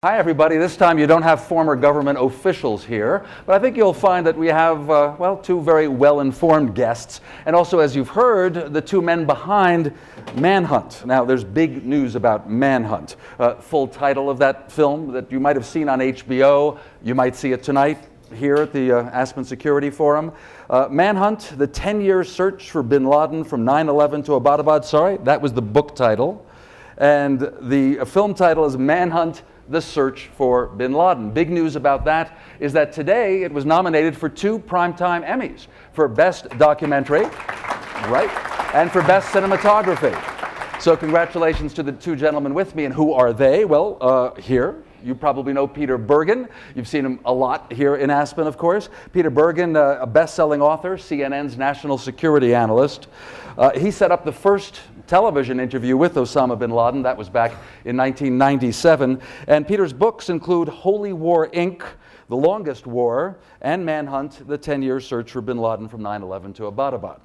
Hi everybody, this time you don't have former government officials here, but I think you'll find that we have, well, two very well-informed guests, and also, as you've heard, the two men behind Manhunt. Now, there's big news about Manhunt. Full title of that film that you might have seen on HBO, you might see it tonight here at the Aspen Security Forum. Manhunt, the 10-year search for bin Laden from 9/11 to Abbottabad. Sorry, that was the book title. And the film title is Manhunt, the Search for bin Laden. Big news about that is that today it was nominated for 2 Primetime Emmys, for Best Documentary, right, and for Best Cinematography. So congratulations to the two gentlemen with me. And who are they? Well, here, you probably know Peter Bergen. You've seen him a lot here in Aspen, of course. Peter Bergen, a best-selling author, CNN's national security analyst. He set up the first television interview with Osama bin Laden. That was back in 1997. And Peter's books include Holy War, Inc., The Longest War, and Manhunt, the 10-year search for bin Laden from 9/11 to Abbottabad.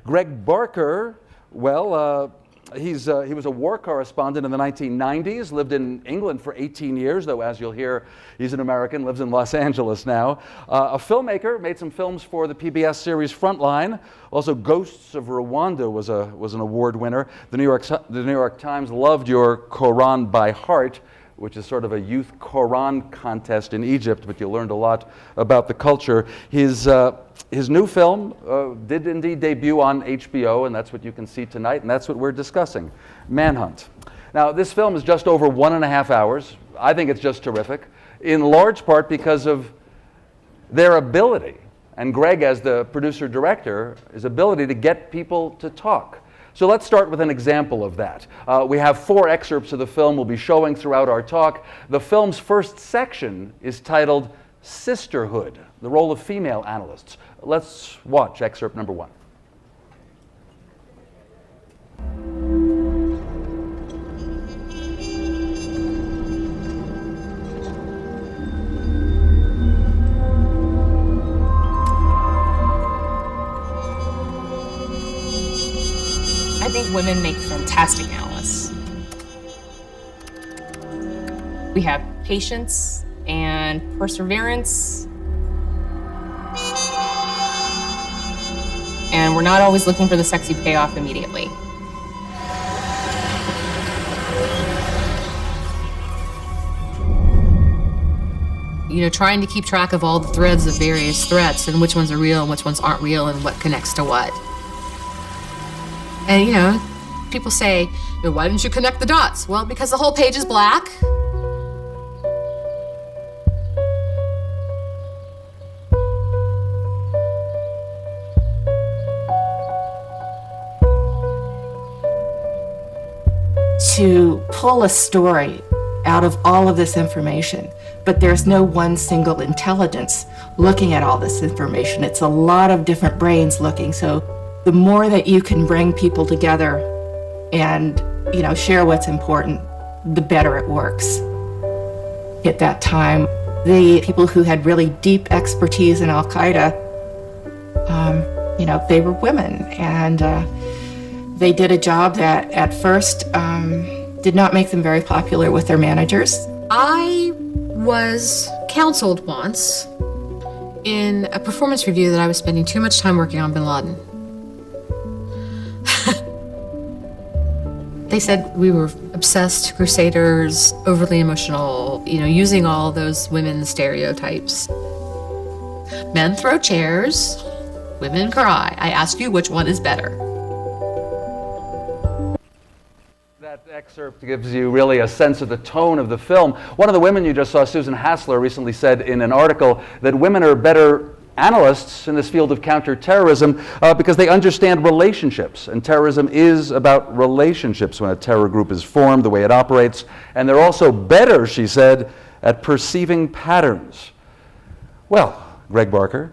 Greg Barker, well, he was a war correspondent in the 1990s, lived in England for 18 years, though as you'll hear, he's an American, lives in Los Angeles now. A filmmaker, made some films for the PBS series Frontline. Also, Ghosts of Rwanda was an award winner. The New York Times loved your Quran by Heart, which is sort of a youth Quran contest in Egypt, but you learned a lot about the culture. His new film did indeed debut on HBO, and that's what you can see tonight, and that's what we're discussing, Manhunt. Now, this film is just over 1.5 hours. I think it's just terrific, in large part because of their ability, and Greg, as the producer-director, his ability to get people to talk. So let's start with an example of that. We have 4 excerpts of the film we'll be showing throughout our talk. The film's first section is titled Sisterhood, the role of female analysts. Let's watch excerpt number 1. I think women make fantastic analysts. We have patience and perseverance. And we're not always looking for the sexy payoff immediately. You know, trying to keep track of all the threads of various threats and which ones are real and which ones aren't real and what connects to what. And, you know, people say, why didn't you connect the dots? Well, because the whole page is black. To pull a story out of all of this information, but there's no one single intelligence looking at all this information. It's a lot of different brains looking. So the more that you can bring people together and, you know, share what's important, the better it works. At that time, the people who had really deep expertise in Al-Qaeda, you know, they were women, and they did a job that at first did not make them very popular with their managers. I was counseled once in a performance review that I was spending too much time working on bin Laden. They said we were obsessed, crusaders, overly emotional, you know, using all those women stereotypes. Men throw chairs, women cry. I ask you, which one is better? That excerpt gives you really a sense of the tone of the film. One of the women you just saw, Susan Hassler, recently said in an article that women are better analysts in this field of counterterrorism because they understand relationships, and terrorism is about relationships when a terror group is formed, the way it operates, and they're also better, she said, at perceiving patterns. Well, Greg Barker,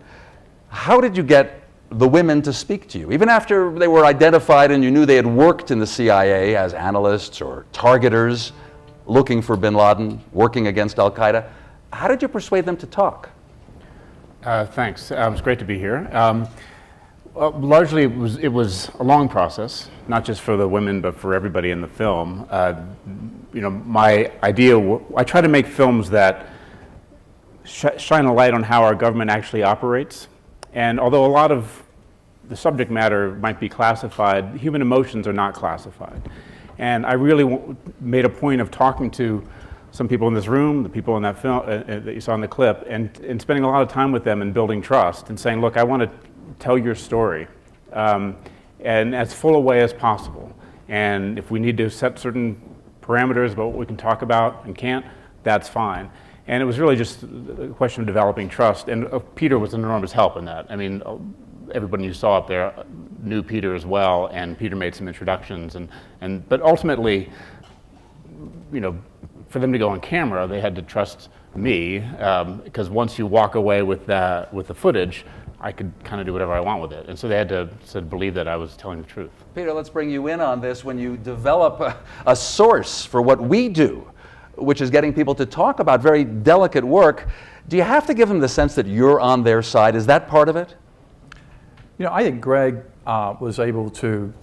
how did you get the women to speak to you? Even after they were identified and you knew they had worked in the CIA as analysts or targeters looking for bin Laden, working against Al-Qaeda, how did you persuade them to talk? Thanks. It's great to be here. Largely, it was a long process, not just for the women, but for everybody in the film. my idea, I try to make films that shine a light on how our government actually operates. And although a lot of the subject matter might be classified, human emotions are not classified. And I really made a point of talking to some people in this room, the people in that film that you saw in the clip, and spending a lot of time with them and building trust and saying, look, I want to tell your story and as full a way as possible. And if we need to set certain parameters about what we can talk about and can't, that's fine. And it was really just a question of developing trust. And Peter was an enormous help in that. I mean, everybody you saw up there knew Peter as well, and Peter made some introductions. But ultimately, for them to go on camera, they had to trust me, because once you walk away with the footage, I could kind of do whatever I want with it. And so they had to believe that I was telling the truth. Peter, let's bring you in on this. When you develop a source for what we do, which is getting people to talk about very delicate work, do you have to give them the sense that you're on their side? Is that part of it? I think Greg was able to,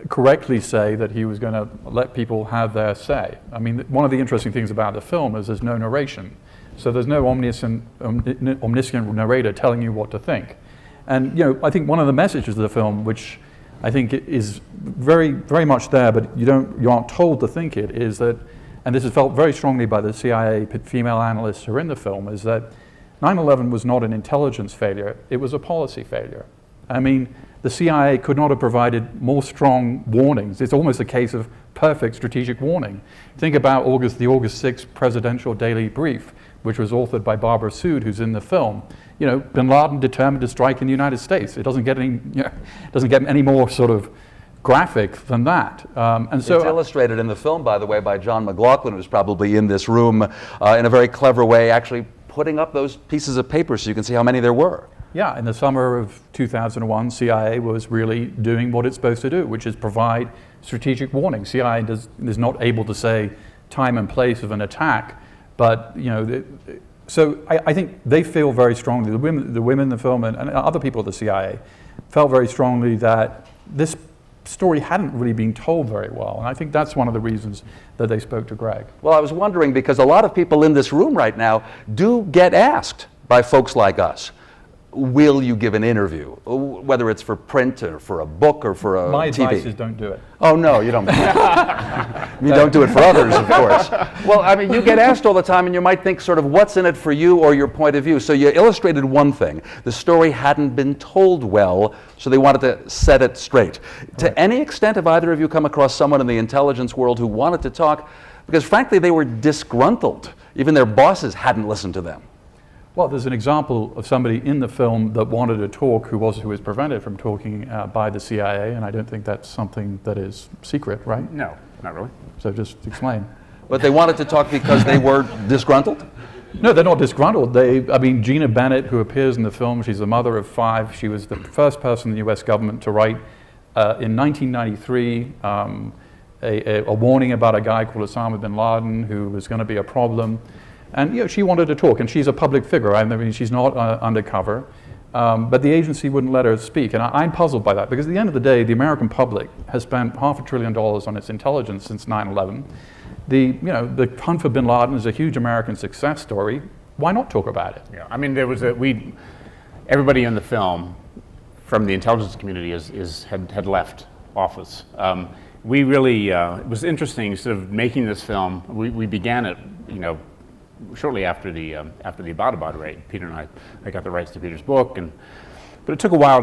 correctly say that he was going to let people have their say. I mean, one of the interesting things about the film is there's no narration. So there's no omniscient narrator telling you what to think. And, I think one of the messages of the film, which I think is very, very much there, but you aren't told to think it, is that, and this is felt very strongly by the CIA female analysts who are in the film, is that 9/11 was not an intelligence failure, it was a policy failure. I mean, the CIA could not have provided more strong warnings. It's almost a case of perfect strategic warning. Think about the August 6th presidential daily brief, which was authored by Barbara Sood, who's in the film. Bin Laden determined to strike in the United States. It doesn't get any more sort of graphic than that. And so it's illustrated in the film, by the way, by John McLaughlin, who's probably in this room in a very clever way, actually putting up those pieces of paper so you can see how many there were. Yeah, in the summer of 2001, CIA was really doing what it's supposed to do, which is provide strategic warning. CIA is not able to say time and place of an attack, but so I think they feel very strongly, the women in the film and other people at the CIA felt very strongly that this story hadn't really been told very well. And I think that's one of the reasons that they spoke to Greg. Well, I was wondering, because a lot of people in this room right now do get asked by folks like us, will you give an interview, whether it's for print or for a book or for a My TV? advice is don't do it. Oh, no, you don't. You don't do it for others, of course. Well, I mean, you get asked all the time, and you might think sort of what's in it for you or your point of view. So you illustrated one thing. The story hadn't been told well, so they wanted to set it straight. Right. To any extent, have either of you come across someone in the intelligence world who wanted to talk? Because frankly, they were disgruntled. Even their bosses hadn't listened to them. Well, there's an example of somebody in the film that wanted to talk who was prevented from talking by the CIA, and I don't think that's something that is secret, right? No, not really. So just explain. But they wanted to talk because they were disgruntled? No, they're not disgruntled. Gina Bennett, who appears in the film, she's the mother of 5. She was the first person in the US government to write in 1993 a warning about a guy called Osama bin Laden who was going to be a problem. And she wanted to talk, and she's a public figure. I mean, she's not undercover, but the agency wouldn't let her speak. And I'm puzzled by that, because at the end of the day, the American public has spent $500 billion on its intelligence since 9/11. The hunt for bin Laden is a huge American success story. Why not talk about it? Yeah, I mean, everybody in the film from the intelligence community had left office. We really, it was interesting sort of making this film. We began it, shortly after the Abbottabad raid. Peter and I got the rights to Peter's book, but it took a while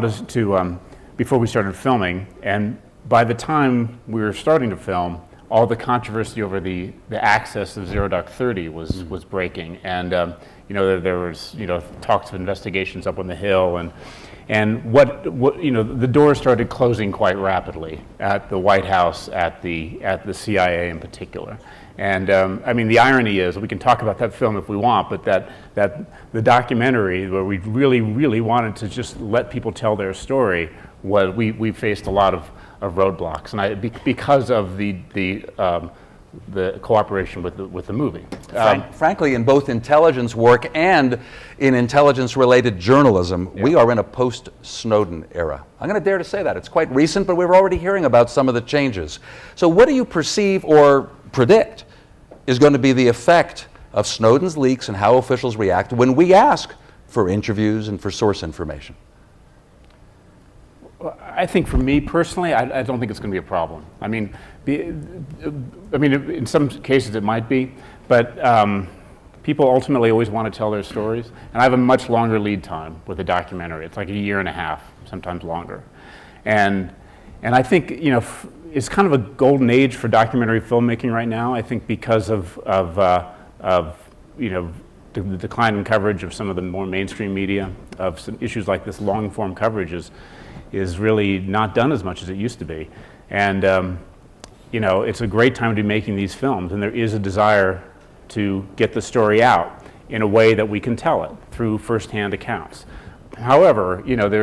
before we started filming. And by the time we were starting to film, all the controversy over the access of 0.30 was breaking, and there was talks of investigations up on the Hill, and what the doors started closing quite rapidly at the White House, at the CIA in particular. And I mean, the irony is, we can talk about that film if we want, but that the documentary where we really, really wanted to just let people tell their story, we faced a lot of roadblocks, and because of the the cooperation with the movie. Frankly, in both intelligence work and in intelligence-related journalism, we are in a post-Snowden era. I'm going to dare to say that. It's quite recent, but we're already hearing about some of the changes. So what do you perceive or predict is going to be the effect of Snowden's leaks and how officials react when we ask for interviews and for source information? I think for me personally, I don't think it's going to be a problem. I mean, in some cases it might be, but people ultimately always want to tell their stories, and I have a much longer lead time with a documentary. It's like a year and a half, sometimes longer, and I think it's kind of a golden age for documentary filmmaking right now. I think because of the decline in coverage of some of the more mainstream media, of some issues like this, long form coverage is really not done as much as it used to be. And it's a great time to be making these films, and there is a desire to get the story out in a way that we can tell it through firsthand accounts. However, I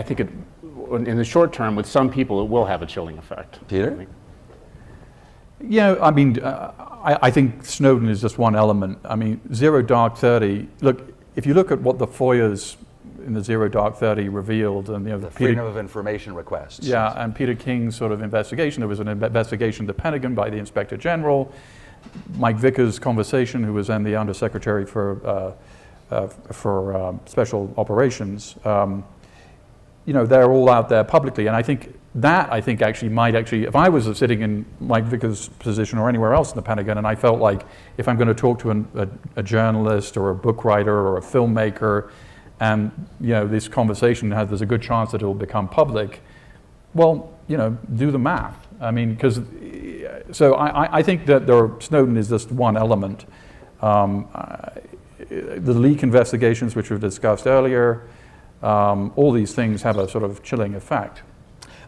think in the short term, with some people, it will have a chilling effect. Peter? I think Snowden is just one element. I mean, Zero Dark 30, look, if you look at what the FOIAs in the Zero Dark 30 revealed, and the Freedom of Information requests. Yeah, and Peter King's sort of investigation. There was an investigation of the Pentagon by the Inspector General. Mike Vickers' conversation, who was then the Undersecretary for Special Operations. They're all out there publicly, and I think might actually, if I was sitting in Mike Vickers' position or anywhere else in the Pentagon, and I felt like if I'm going to talk to a journalist or a book writer or a filmmaker, and this conversation there's a good chance that it will become public, well, do the math. I mean, so I think that Snowden is just one element. The leak investigations, which we've discussed earlier, all these things have a sort of chilling effect.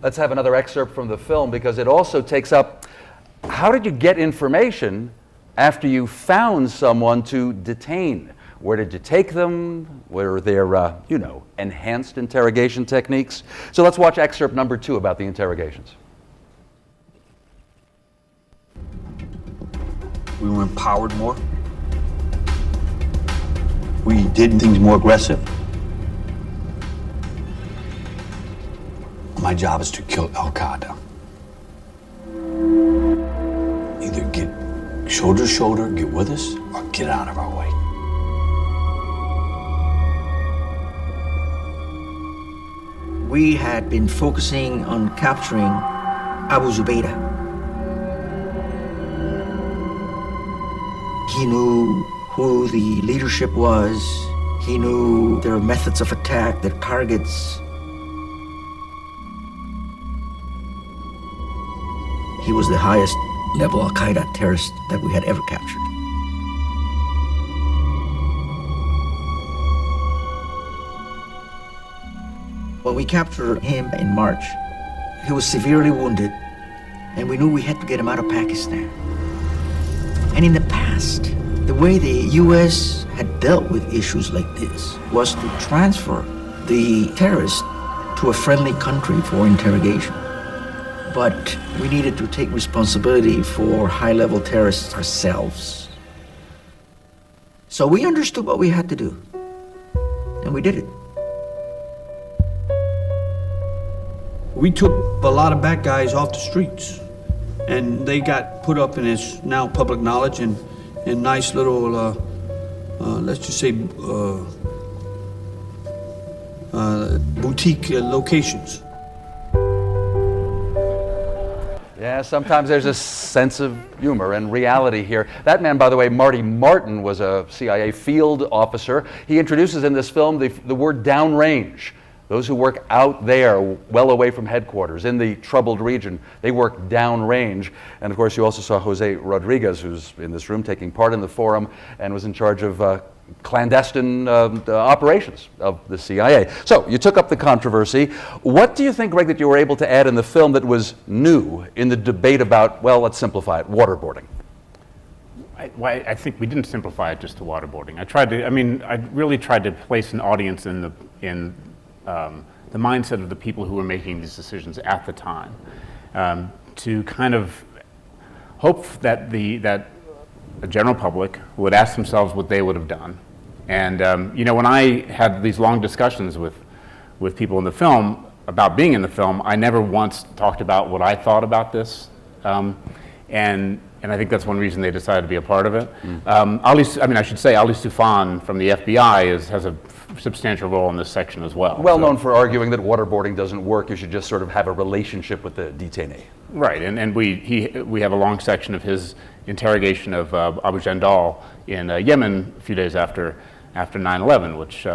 Let's have another excerpt from the film, because it also takes up, how did you get information after you found someone to detain? Where did you take them? Were there, enhanced interrogation techniques? So let's watch excerpt number 2 about the interrogations. We were empowered more. We did things more aggressive. My job is to kill Al-Qaeda. Either get shoulder to shoulder, get with us, or get out of our way. We had been focusing on capturing Abu Zubaydah. He knew who the leadership was. He knew their methods of attack, their targets. He was the highest level Al-Qaeda terrorist that we had ever captured. When we captured him in March, he was severely wounded, and we knew we had to get him out of Pakistan. And in the past, the way the U.S. had dealt with issues like this was to transfer the terrorist to a friendly country for interrogation. But we needed to take responsibility for high-level terrorists ourselves. So we understood what we had to do, and we did it. We took a lot of bad guys off the streets, and they got put up in this now public knowledge in nice little, let's just say, boutique locations. Yeah, sometimes there's a sense of humor and reality here. That man, by the way, Marty Martin, was a CIA field officer. He introduces in this film the word downrange. Those who work out there, well away from headquarters, in the troubled region, they work downrange. And of course, you also saw Jose Rodriguez, who's in this room taking part in the forum and was in charge of clandestine operations of the CIA. So you took up the controversy. What do you think, Greg, that you were able to add in the film that was new in the debate about, well, let's simplify it, waterboarding? I think we didn't simplify it just to waterboarding. I really tried to place an audience in the mindset of the people who were making these decisions at the time, to kind of hope that the general public would ask themselves what they would have done. And when I had these long discussions with people in the film about being in the film, I never once talked about what I thought about this. And I think that's one reason they decided to be a part of it. Ali Soufan from the FBI has a substantial role in this section as well. Well known for arguing that waterboarding doesn't work. You should just sort of have a relationship with the detainee. Right, and we have a long section of his interrogation of Abu Jandal in Yemen a few days after 9/11, which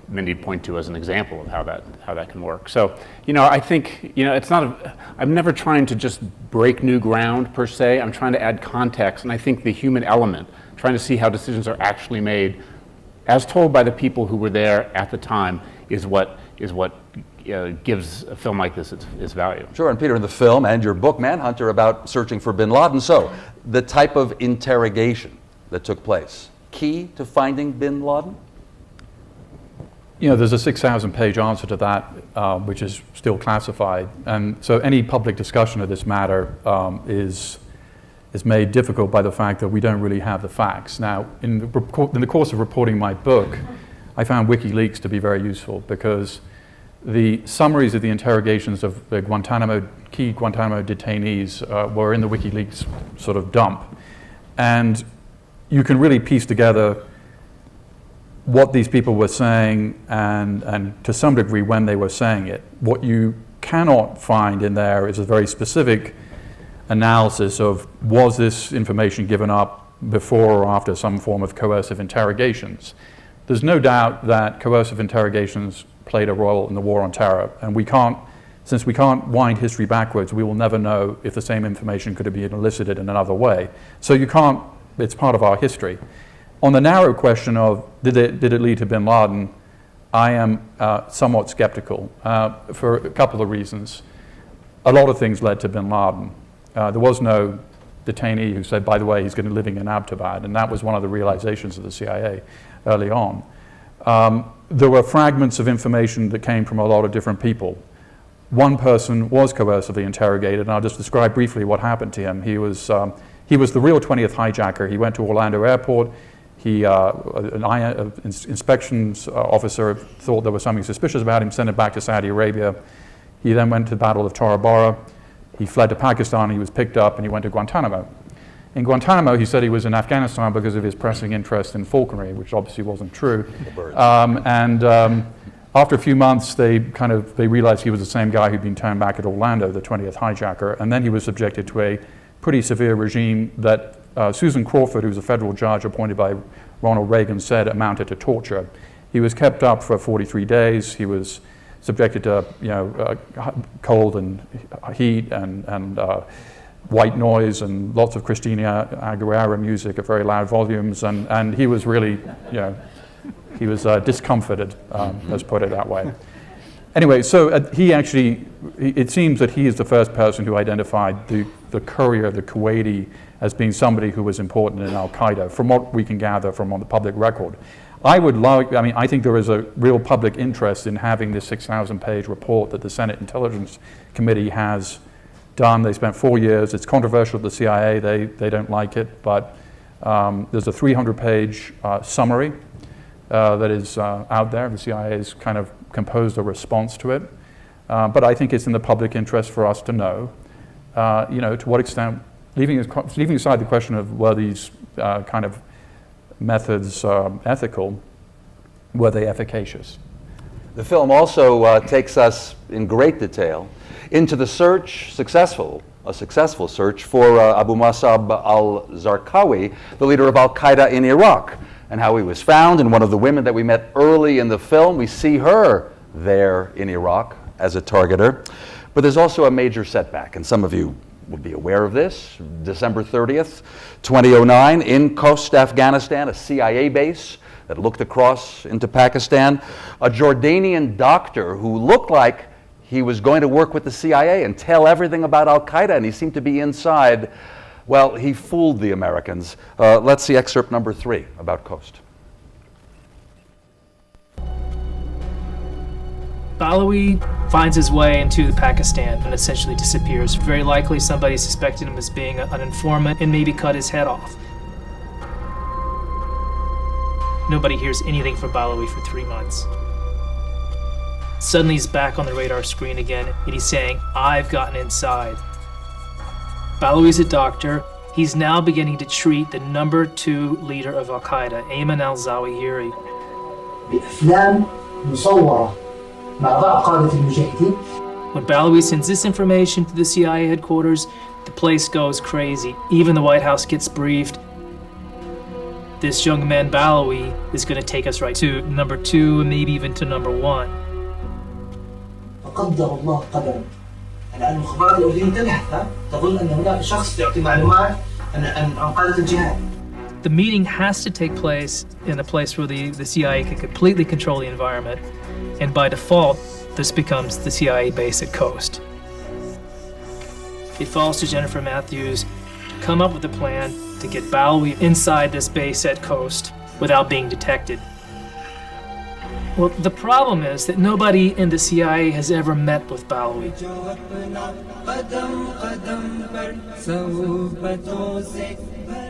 many point to as an example of how that can work. So, I think, it's not I'm never trying to just break new ground per se. I'm trying to add context, and I think the human element, trying to see how decisions are actually made, as told by the people who were there at the time, is what gives a film like this its value. Sure, and Peter, in the film and your book, Manhunt, are about searching for bin Laden. So, the type of interrogation that took place, key to finding bin Laden? There's a 6,000-page answer to that, which is still classified. And so any public discussion of this matter is made difficult by the fact that we don't really have the facts. Now, in the course of reporting my book, I found WikiLeaks to be very useful because the summaries of the interrogations of the key Guantanamo detainees were in the WikiLeaks sort of dump. And you can really piece together what these people were saying and to some degree when they were saying it. What you cannot find in there is a very specific analysis of, was this information given up before or after some form of coercive interrogations. There's no doubt that coercive interrogations played a role in the war on terror, and since we can't wind history backwards, we will never know if the same information could have been elicited in another way. So it's part of our history. On the narrow question of did it lead to bin Laden, I am somewhat skeptical for a couple of reasons. A lot of things led to bin Laden. There was no detainee who said, by the way, he's going to be living in Abbottabad, and that was one of the realizations of the CIA early on. There were fragments of information that came from a lot of different people. One person was coercively interrogated, and I'll just describe briefly what happened to him. He was the real 20th hijacker. He went to Orlando Airport. An inspections officer thought there was something suspicious about him, sent him back to Saudi Arabia. He then went to the Battle of Tora Bora. He fled to Pakistan. He was picked up, and he went to Guantanamo. In Guantanamo, he said he was in Afghanistan because of his pressing interest in falconry, which obviously wasn't true. After a few months, they realized he was the same guy who'd been turned back at Orlando, the 20th hijacker, and then he was subjected to a pretty severe regime that Susan Crawford, who was a federal judge appointed by Ronald Reagan, said amounted to torture. He was kept up for 43 days. He was subjected to cold and heat and white noise and lots of Christina Aguilera music at very loud volumes, and he was really, he was discomforted, let's put it that way. Anyway, so it seems that he is the first person who identified the courier, the Kuwaiti, as being somebody who was important in Al-Qaeda, from what we can gather from on the public record. I think there is a real public interest in having this 6,000-page report that the Senate Intelligence Committee has done. They spent 4 years. It's controversial to the CIA. They don't like it, but there's a 300-page summary that is out there. The CIA has kind of composed a response to it. But I think it's in the public interest for us to know, to what extent, leaving aside the question of were these kind of methods ethical, were they efficacious? The film also takes us in great detail into the a successful search for Abu Musab al-Zarqawi, the leader of Al-Qaeda in Iraq, and how he was found. And one of the women that we met early in the film, we see her there in Iraq as a targeter. But there's also a major setback, and some of you would be aware of this. December 30th, 2009, in Khost, Afghanistan, a CIA base that looked across into Pakistan, a Jordanian doctor who looked like he was going to work with the CIA and tell everything about Al-Qaeda, and he seemed to be inside. Well, he fooled the Americans. Let's see excerpt number 3 about Khost. Balawi finds his way into Pakistan and essentially disappears. Very likely somebody suspected him as being an informant and maybe cut his head off. Nobody hears anything from Balawi for 3 months. Suddenly he's back on the radar screen again, and he's saying, "I've gotten inside." Balawi's a doctor. He's now beginning to treat the number 2 leader of Al-Qaeda, Ayman al-Zawahiri. بأفلام مصورة مع بعض قادة المجاهدين. When Balawi sends this information to the CIA headquarters, the place goes crazy. Even the White House gets briefed. This young man, Balawi, is going to take us right to number 2 and maybe even to number 1. فقدر الله قدرا. أن المخابرات الأمريكية انتبهت تظن أن هناك شخص يعطي معلومات عن قادة الجهاد. The meeting has to take place in a place where the CIA can completely control the environment, and by default, this becomes the CIA base at Coast. It falls to Jennifer Matthews to come up with a plan to get Balawi inside this base at Coast without being detected. Well, the problem is that nobody in the CIA has ever met with Balawi.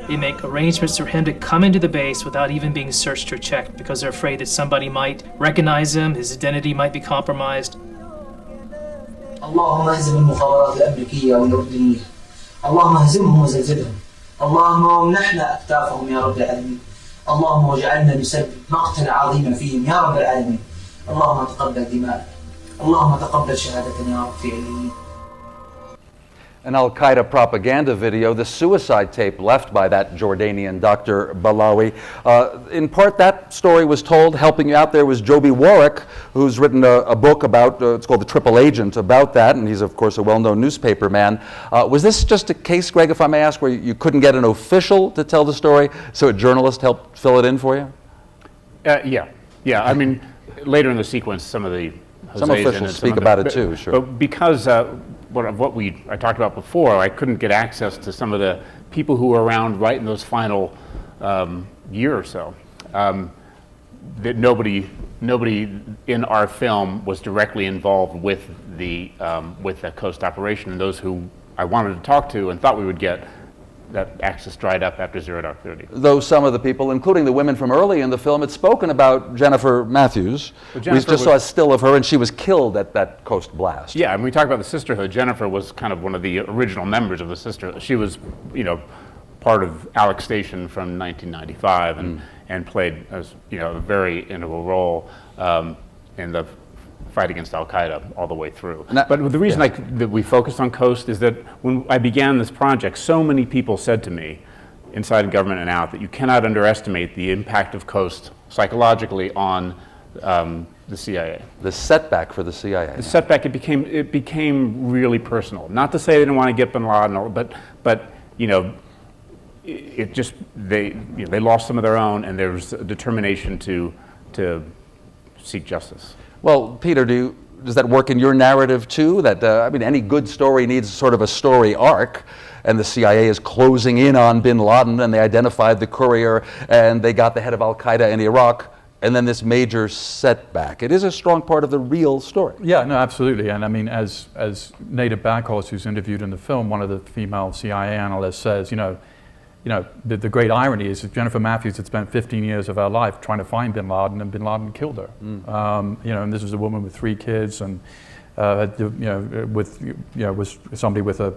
They make arrangements for him to come into the base without even being searched or checked because they're afraid that somebody might recognize him, his identity might be compromised. اللهم اهزم المخابرات الأمريكية والأردنية. اللهم اهزمهم وزلزلهم. اللهم وامنحنا أكتافهم يا رب العالمين. اللهم واجعلنا نسبب مقتل عظيما فيهم يا رب العالمين. اللهم تقبل دماءنا. اللهم تقبل شهادتنا يا رب في عليين. An Al-Qaeda propaganda video, the suicide tape left by that Jordanian Dr. Balawi. In part, that story was told. Helping you out there was Joby Warwick, who's written a book about, it's called The Triple Agent, about that, and he's, of course, a well-known newspaper man. Was this just a case, Greg, if I may ask, where you couldn't get an official to tell the story, so a journalist helped fill it in for you? Yeah. I mean, later in the sequence, some officials speak about it too, sure. But because what I talked about before, I couldn't get access to some of the people who were around right in those final year or so. That nobody in our film was directly involved with the Coast operation, and those who I wanted to talk to and thought we would get, that access dried up after 0 Dark 30. Though some of the people, including the women from early in the film, had spoken about Jennifer Matthews. We just saw a still of her, and she was killed at that Coast blast. Yeah, and we talk about the sisterhood. Jennifer was kind of one of the original members of the sisterhood. She was, part of Alex Station from 1995, and played a very integral role in the fight against Al-Qaeda all the way through. But the reason that we focused on Coast is that when I began this project, so many people said to me, inside government and out, that you cannot underestimate the impact of Coast psychologically on the CIA. The setback for the CIA. The setback, it became really personal. Not to say they didn't want to get bin Laden, but it just, they lost some of their own, and there was a determination to seek justice. Well, Peter, does that work in your narrative too? That any good story needs sort of a story arc, and the CIA is closing in on bin Laden, and they identified the courier, and they got the head of Al-Qaeda in Iraq, and then this major setback. It is a strong part of the real story. Yeah, no, absolutely. And I mean, as Nada Backhorst, who's interviewed in the film, one of the female CIA analysts says, the great irony is that Jennifer Matthews had spent 15 years of her life trying to find bin Laden, and bin Laden killed her. And this was a woman with 3 kids, and was somebody with a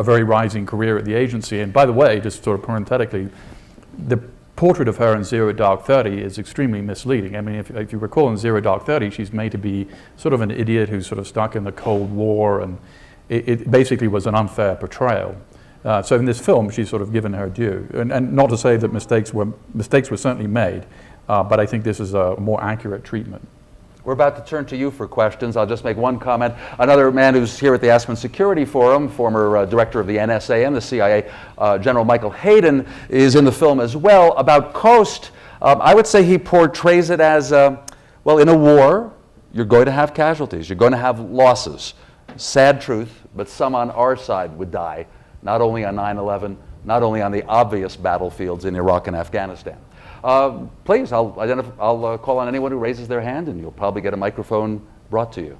very rising career at the agency. And by the way, just sort of parenthetically, the portrait of her in 0 Dark 30 is extremely misleading. I mean, if you recall in 0 Dark 30, she's made to be sort of an idiot who's sort of stuck in the Cold War, and it basically was an unfair portrayal. So in this film, she's sort of given her due, and not to say that mistakes were certainly made, but I think this is a more accurate treatment. We're about to turn to you for questions. I'll just make one comment. Another man who's here at the Aspen Security Forum, former director of the NSA and the CIA, General Michael Hayden, is in the film as well. About Coast, I would say he portrays it as, in a war, you're going to have casualties, you're going to have losses. Sad truth, but some on our side would die. Not only on 9/11, not only on the obvious battlefields in Iraq and Afghanistan. Please, I'll call on anyone who raises their hand, and you'll probably get a microphone brought to you.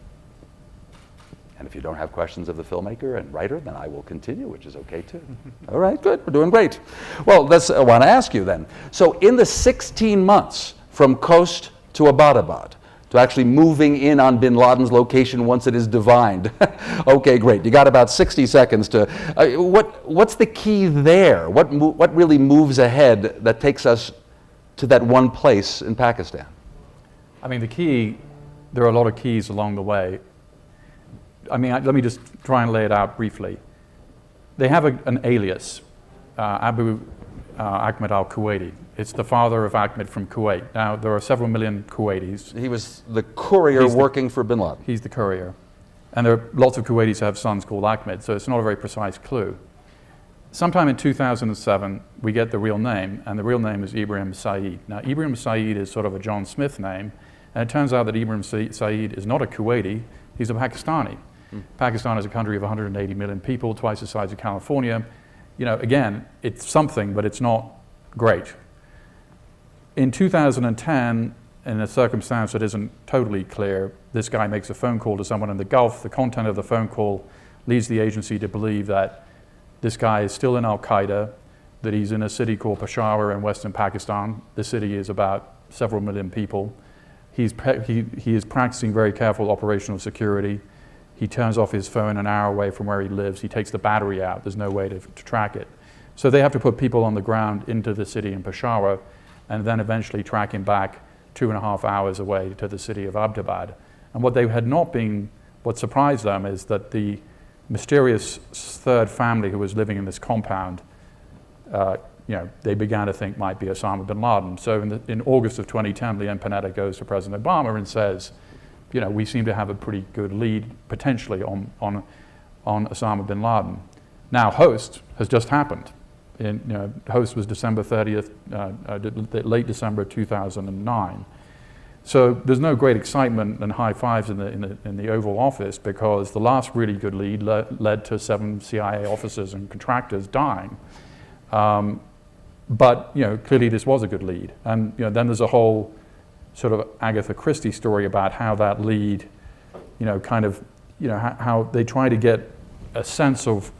And if you don't have questions of the filmmaker and writer, then I will continue, which is okay too. All right, good, we're doing great. Well, I want to ask you then. So in the 16 months from Khost to Abbottabad, to actually moving in on bin Laden's location once it is divined. Okay, great. You got about 60 seconds to, what's the key there? What really moves ahead that takes us to that one place in Pakistan? I mean, the key, there are a lot of keys along the way. I mean, let me just try and lay it out briefly. They have an alias, Abu Ahmed al-Kuwaiti. It's the father of Ahmed from Kuwait. Now, there are several million Kuwaitis. He was the courier working for bin Laden. He's the courier. And there are lots of Kuwaitis who have sons called Ahmed, so it's not a very precise clue. Sometime in 2007, we get the real name, and the real name is Ibrahim Saeed. Now, Ibrahim Saeed is sort of a John Smith name, and it turns out that Ibrahim Saeed is not a Kuwaiti, he's a Pakistani. Pakistan is a country of 180 million people, twice the size of California. You know, again, it's something, but it's not great. In 2010, in a circumstance that isn't totally clear, this guy makes a phone call to someone in the Gulf. The content of the phone call leads the agency to believe that this guy is still in Al-Qaeda, that he's in a city called Peshawar in western Pakistan. The city is about several million people. He is practicing very careful operational security. He turns off his phone an hour away from where he lives. He takes the battery out. There's no way to track it. So they have to put people on the ground into the city in Peshawar and then eventually track him back 2.5 hours away to the city of Abbottabad. And what they had not been, what surprised them is that the mysterious third family who was living in this compound, they began to think might be Osama bin Laden. So in August of 2010, Leon Panetta goes to President Obama and says, we seem to have a pretty good lead potentially on Osama bin Laden. Now, Host has just happened. Host was December 30th, late December 2009. So there's no great excitement and high fives in the Oval Office because the last really good lead led to 7 CIA officers and contractors dying. But clearly this was a good lead. And then there's a whole sort of Agatha Christie story about how that lead, how they try to get a sense of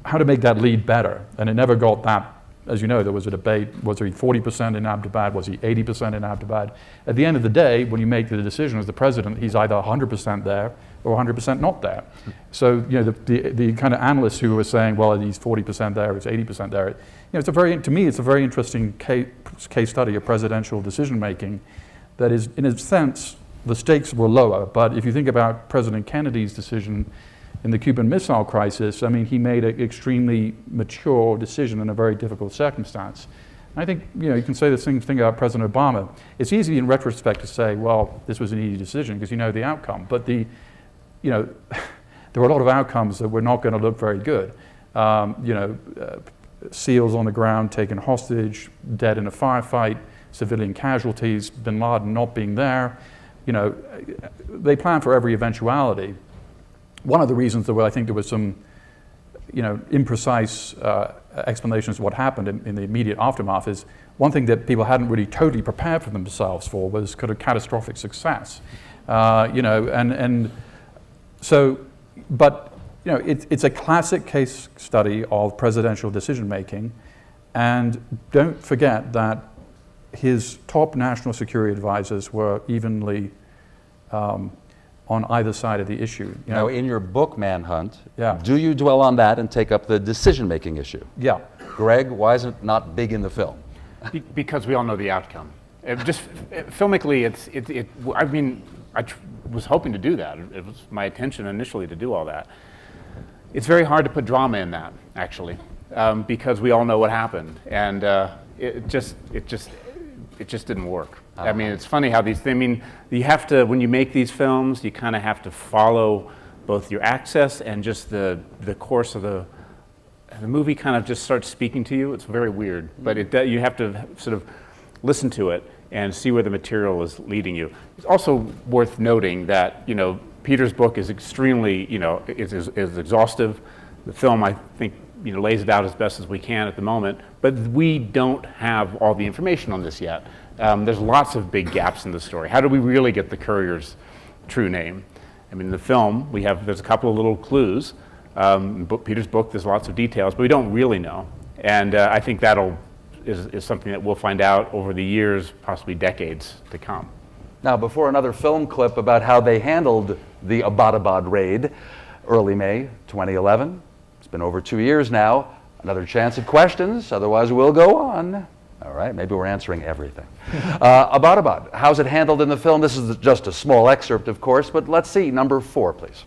how to make that lead better. And it never got that, as you know, there was a debate, was he 40% in Abbottabad, was he 80% in Abbottabad? At the end of the day, when you make the decision as the president, he's either 100% there or 100% not there. So, the kind of analysts who were saying, well, he's 40% there, he's 80% there, to me, it's a very interesting case study of presidential decision making that is, in a sense, the stakes were lower. But if you think about President Kennedy's decision in the Cuban Missile Crisis, I mean, he made an extremely mature decision in a very difficult circumstance. And I think, you can say the same thing about President Obama. It's easy in retrospect to say, well, this was an easy decision because you know the outcome. But there were a lot of outcomes that were not going to look very good. SEALs on the ground taken hostage, dead in a firefight, civilian casualties, bin Laden not being there. They planned for every eventuality. One of the reasons that I think there was some, imprecise explanations of what happened in the immediate aftermath is one thing that people hadn't really totally prepared for themselves for was kind of catastrophic success. It's a classic case study of presidential decision making, and don't forget that his top national security advisors were evenly on either side of the issue. Now, in your book, Manhunt, do you dwell on that and take up the decision-making issue? Yeah. Greg, why is it not big in the film? Because we all know the outcome. Filmically, I was hoping to do that. It was my intention initially to do all that. It's very hard to put drama in that, actually, because we all know what happened, and it just didn't work. I mean, it's funny how you have to, when you make these films, you kind of have to follow both your access and just the course of the movie kind of just starts speaking to you. It's very weird, but you have to sort of listen to it and see where the material is leading you. It's also worth noting that, Peter's book is extremely, is exhaustive. The film, I think, lays it out as best as we can at the moment, but we don't have all the information on this yet. There's lots of big gaps in the story. How do we really get the couriers true name. I mean, in the film, there's a couple of little clues. In Peter's book, there's lots of details, but we don't really know. And I think is something that we'll find out over the years, possibly decades to come. Now, before another film clip about how they handled the Abbottabad raid, early May 2011. It's been over 2 years now. Another chance at questions, otherwise we'll go on. All right, maybe we're answering everything. Abbottabad, how's it handled in the film? This is just a small excerpt, of course, but let's see, number 4, please.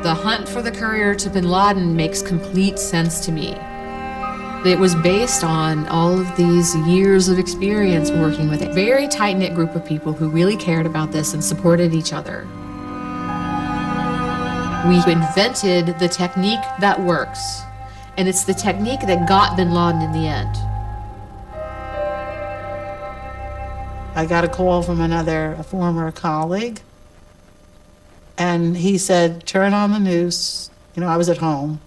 The hunt for the courier to bin Laden makes complete sense to me. It was based on all of these years of experience working with a very tight-knit group of people who really cared about this and supported each other. We invented the technique that works, and it's the technique that got bin Laden in the end. I got a call from a former colleague, and he said, turn on the news. I was at home.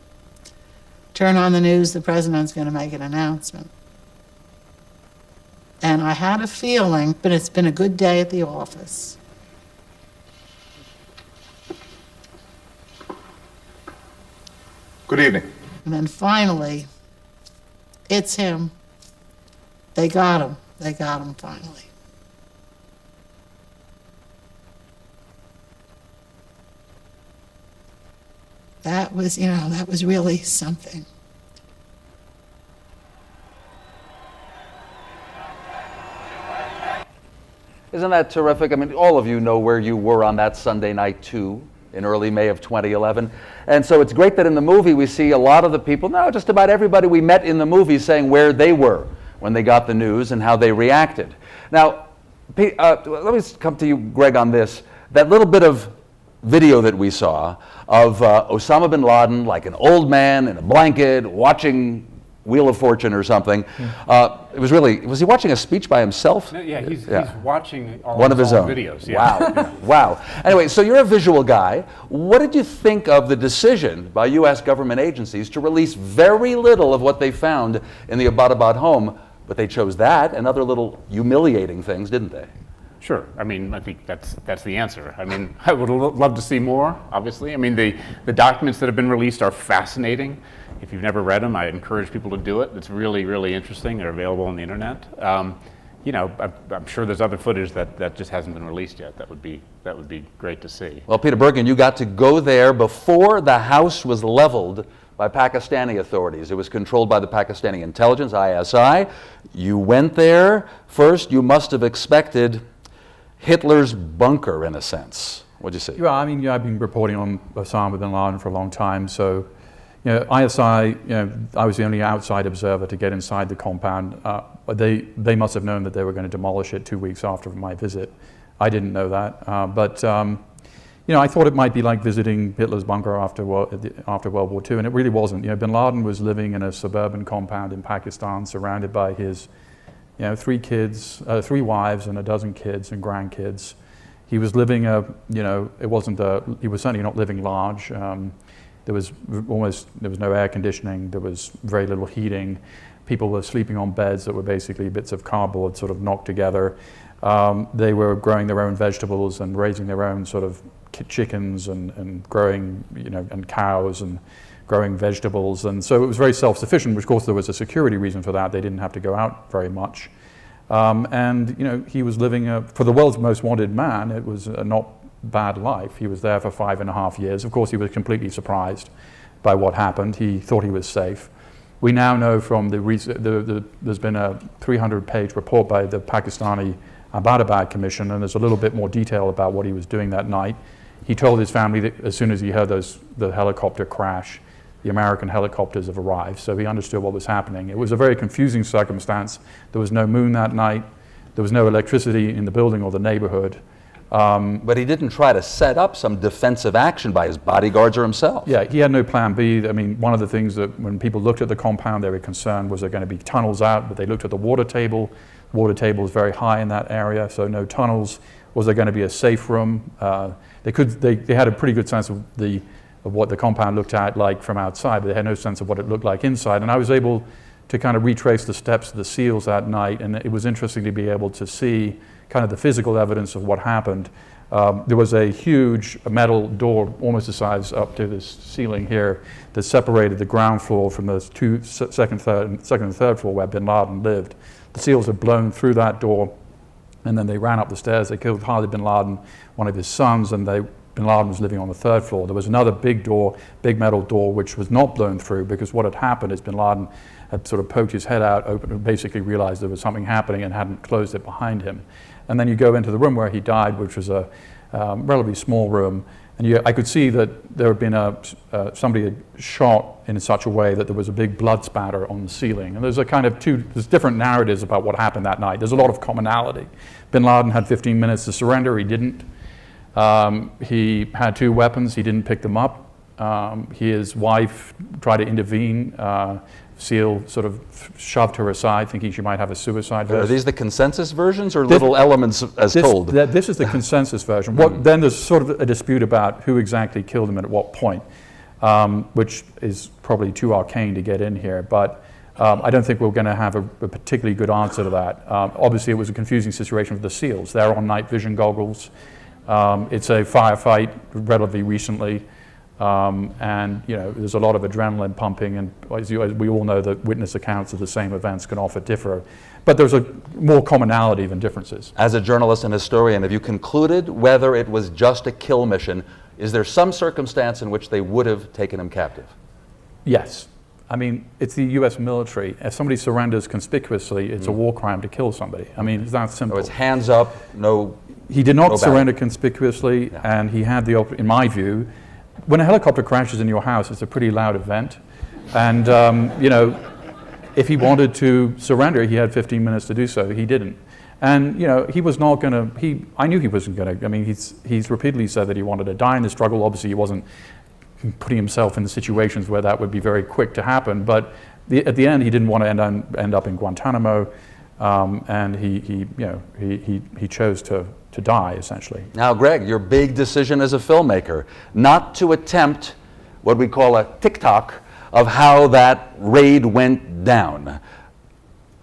Turn on the news, the president's going to make an announcement. And I had a feeling, but it's been a good day at the office. Good evening. And then finally, it's him. They got him. They got him finally. That was really something. Isn't that terrific? I mean, all of you know where you were on that Sunday night too, in early May of 2011. And so it's great that in the movie we see a lot of the people, no, just about everybody we met in the movie saying where they were when they got the news and how they reacted. Now, let me come to you, Greg, on this. That little bit of video that we saw of Osama bin Laden, like an old man in a blanket, watching Wheel of Fortune or something. Was he watching a speech by himself? No, yeah, he's watching one of his own videos. Yeah. Wow, wow. Anyway, so you're a visual guy. What did you think of the decision by U.S. government agencies to release very little of what they found in the Abbottabad home, but they chose that and other little humiliating things, didn't they? Sure. I mean, I think that's the answer. I mean, I would love to see more, obviously. I mean, the documents that have been released are fascinating. If you've never read them, I encourage people to do it. It's really, really interesting. They're available on the internet. I'm sure there's other footage that just hasn't been released yet. That would be great to see. Well, Peter Bergen, you got to go there before the house was leveled by Pakistani authorities. It was controlled by the Pakistani intelligence, ISI. You went there. First, you must have expected Hitler's bunker, in a sense. What'd you say? Yeah, I mean, I've been reporting on Osama bin Laden for a long time, so ISI, I was the only outside observer to get inside the compound. They must have known that they were going to demolish it 2 weeks after my visit. I didn't know that, but I thought it might be like visiting Hitler's bunker after World War II, and it really wasn't. Bin Laden was living in a suburban compound in Pakistan, surrounded by his 3 kids, 3 wives, and a dozen kids and grandkids. He was living he was certainly not living large. There was no air conditioning. There was very little heating. People were sleeping on beds that were basically bits of cardboard sort of knocked together. They were growing their own vegetables and raising their own sort of chickens and growing, and cows and growing vegetables. And so it was very self-sufficient, which of course there was a security reason for that. They didn't have to go out very much. He was living, for the world's most wanted man, it was a not bad life. He was there for 5.5 years. Of course, he was completely surprised by what happened. He thought he was safe. We now know from there's been a 300-page report by the Pakistani Abbottabad Commission, and there's a little bit more detail about what he was doing that night. He told his family that as soon as he heard the helicopter crash, the American helicopters have arrived, so he understood what was happening. It was a very confusing circumstance. There was no moon that night. There was no electricity in the building or the neighborhood. But he didn't try to set up some defensive action by his bodyguards or himself. Yeah, he had no plan B. I mean, one of the things that when people looked at the compound, they were concerned was there going to be tunnels out, but they looked at the water table. The water table is very high in that area, so no tunnels. Was there going to be a safe room? They had a pretty good sense of what the compound looked like from outside, but they had no sense of what it looked like inside. And I was able to kind of retrace the steps of the SEALs that night, and it was interesting to be able to see kind of the physical evidence of what happened. There was a huge metal door, almost the size up to this ceiling here, that separated the ground floor from the second and third floor where bin Laden lived. The SEALs had blown through that door, and then they ran up the stairs. They killed Khalid bin Laden, one of his sons, and bin Laden was living on the third floor. There was another big door, big metal door, which was not blown through, because what had happened is bin Laden had sort of poked his head out, opened, and basically realized there was something happening and hadn't closed it behind him. And then you go into the room where he died, which was a relatively small room, and I could see that there had been somebody had shot in such a way that there was a big blood spatter on the ceiling. And there's there's different narratives about what happened that night. There's a lot of commonality. Bin Laden had 15 minutes to surrender. He didn't. He had 2 weapons. He didn't pick them up. His wife tried to intervene. SEAL sort of shoved her aside, thinking she might have a suicide version. Are these the consensus versions or little elements as told? This is the consensus version. Then there's sort of a dispute about who exactly killed him and at what point, which is probably too arcane to get in here. But I don't think we're going to have a particularly good answer to that. Obviously, it was a confusing situation for the SEALs. They're on night vision goggles. It's a firefight relatively recently. And there's a lot of adrenaline pumping, and as we all know, the witness accounts of the same events can often differ, but there's more commonality than differences. As a journalist and historian, have you concluded whether it was just a kill mission? Is there some circumstance in which they would have taken him captive? Yes. I mean, it's the U.S. military. If somebody surrenders conspicuously, it's a war crime to kill somebody. I mean, it's that simple. So it's hands up, no. He did not surrender conspicuously, and he had in my view, when a helicopter crashes in your house, it's a pretty loud event. And, if he wanted to surrender, he had 15 minutes to do so. He didn't. And, he was not going to, I knew he wasn't going to, I mean, he's repeatedly said that he wanted to die in the struggle. Obviously, he wasn't putting himself in the situations where that would be very quick to happen. But at the end, he didn't want to end up in Guantanamo. And he chose to die, essentially. Now, Greg, your big decision as a filmmaker, not to attempt what we call a TikTok of how that raid went down.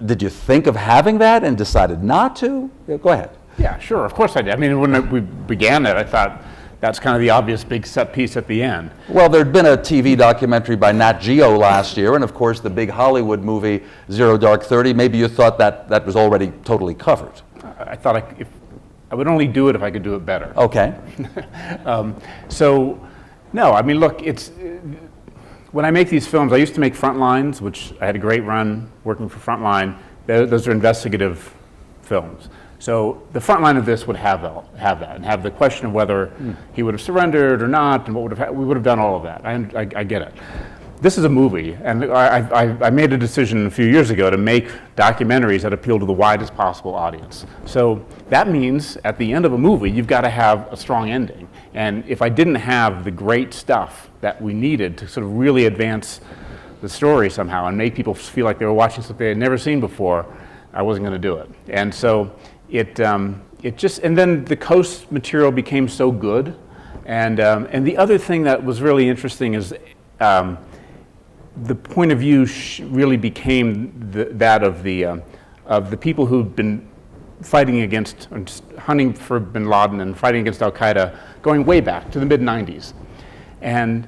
Did you think of having that and decided not to? Go ahead. Yeah, sure, of course I did. I mean, when we began it, I thought that's kind of the obvious big set piece at the end. Well, there'd been a TV documentary by Nat Geo last year, and of course the big Hollywood movie, Zero Dark 30. Maybe you thought that was already totally covered. I thought I would only do it if I could do it better. Okay. No, I mean, look, when I make these films, I used to make Frontlines, which I had a great run working for Frontline. Those are investigative films. So the front line of this would have that, and have the question of whether he would have surrendered or not, and we would have done all of that. I get it. This is a movie, and I made a decision a few years ago to make documentaries that appeal to the widest possible audience. So that means at the end of a movie, you've got to have a strong ending. And if I didn't have the great stuff that we needed to sort of really advance the story somehow and make people feel like they were watching something they had never seen before, I wasn't going to do it. And so it just, and then the Coast material became so good. And the other thing that was really interesting is the point of view really became that of the people who'd been fighting against, hunting for bin Laden and fighting against Al-Qaeda, going way back to the mid-90s. And,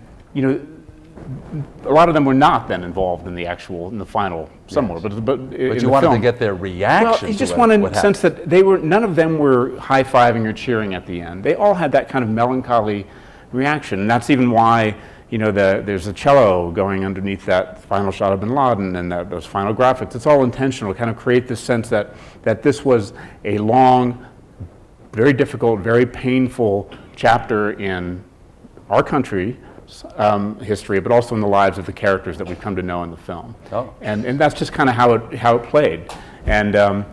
a lot of them were not then involved in the final somewhere. Yes. But you wanted to get their reaction. Well, you just wanted a sense that none of them were high-fiving or cheering at the end. They all had that kind of melancholy reaction. And that's even why, there's a cello going underneath that final shot of bin Laden and those final graphics. It's all intentional to kind of create this sense that this was a long, very difficult, very painful chapter in our country, history, but also in the lives of the characters that we've come to know in the film. Oh. And that's just kind of how it played. And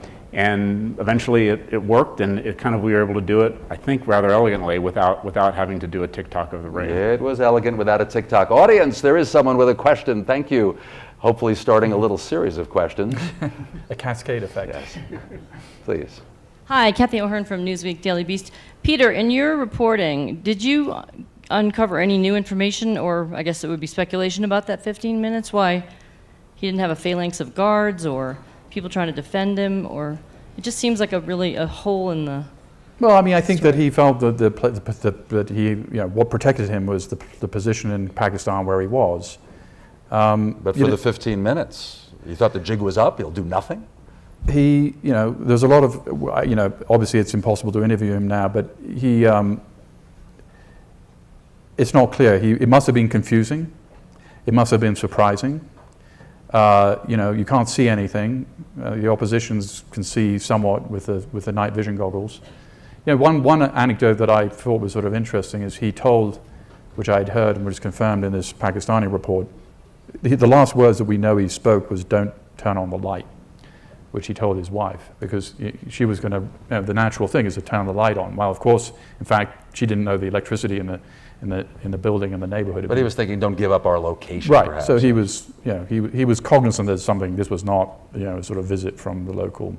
eventually it worked, and we were able to do it, I think, rather elegantly without having to do a TikTok of the raid. It was elegant without a TikTok. Audience, there is someone with a question. Thank you. Hopefully starting a little series of questions. A cascade effect. Yes. Please. Hi, Kathy O'Hearn from Newsweek Daily Beast. Peter, in your reporting, did you uncover any new information, or I guess it would be speculation about that 15 minutes? Why he didn't have a phalanx of guards, or people trying to defend him, or it just seems like a hole in the... Well, I mean, I think that he felt that he, what protected him was the position in Pakistan where he was. But for the 15 minutes, you thought the jig was up, he'll do nothing? There's a lot of, obviously it's impossible to interview him now, but it's not clear. It must have been confusing. It must have been surprising. You can't see anything. The oppositions can see somewhat with the night vision goggles. One anecdote that I thought was sort of interesting is he told, which I'd heard and was confirmed in this Pakistani report, the last words that we know he spoke was "Don't turn on the light," which he told his wife, because she was going to, the natural thing is to turn the light on. Well, of course, in fact, she didn't know the electricity in the building and the neighborhood. But he was thinking, don't give up our location, right. Perhaps. So he was, he was cognizant that this was not, a sort of visit from the local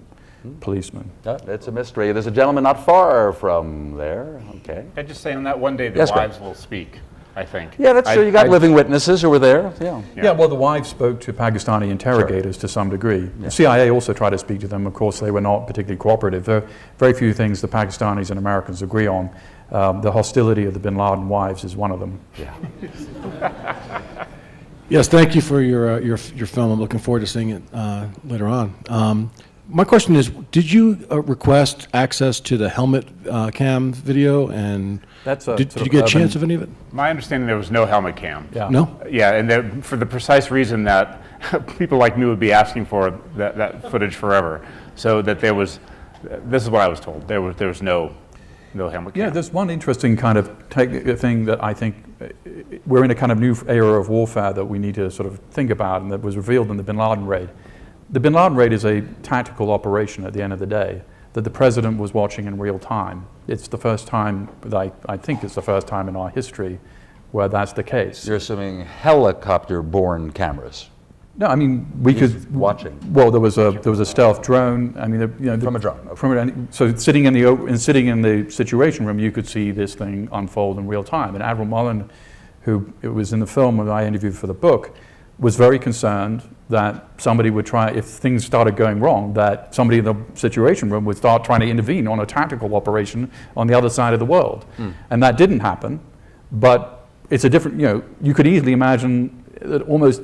policeman. It's a mystery. There's a gentleman not far from there. Okay. I'd just say on that one day the Yes, wives will speak, I think. Yeah, that's true. You got living witnesses who were there. Yeah, well, the wives spoke to Pakistani interrogators to some degree. Yeah. The CIA also tried to speak to them. Of course, they were not particularly cooperative. There are very few things the Pakistanis and Americans agree on. The hostility of the bin Laden wives is one of them. Yeah. Yes, thank you for your film. I'm looking forward to seeing it later on. My question is, did you request access to the helmet cam video, and did you get a chance of any of it? My understanding, there was no helmet cam. Yeah. No? Yeah, and for the precise reason that people like me would be asking for that footage forever. So that this is what I was told, there was no helmet cam. Yeah, there's one interesting kind of thing that I think we're in a kind of new era of warfare that we need to sort of think about, and that was revealed in the bin Laden raid. The bin Laden raid is a tactical operation at the end of the day that the president was watching in real time. It's the first time, I think it's the first time in our history where that's the case. You're assuming helicopter-borne cameras. No, I mean, we could watching. Well, there was a stealth drone. I mean, from a drone. Okay. So sitting in the Situation Room, you could see this thing unfold in real time. And Admiral Mullen, who it was in the film that I interviewed for the book, was very concerned that somebody would try, if things started going wrong, that somebody in the Situation Room would start trying to intervene on a tactical operation on the other side of the world. And that didn't happen, but it's a different, you could easily imagine that almost,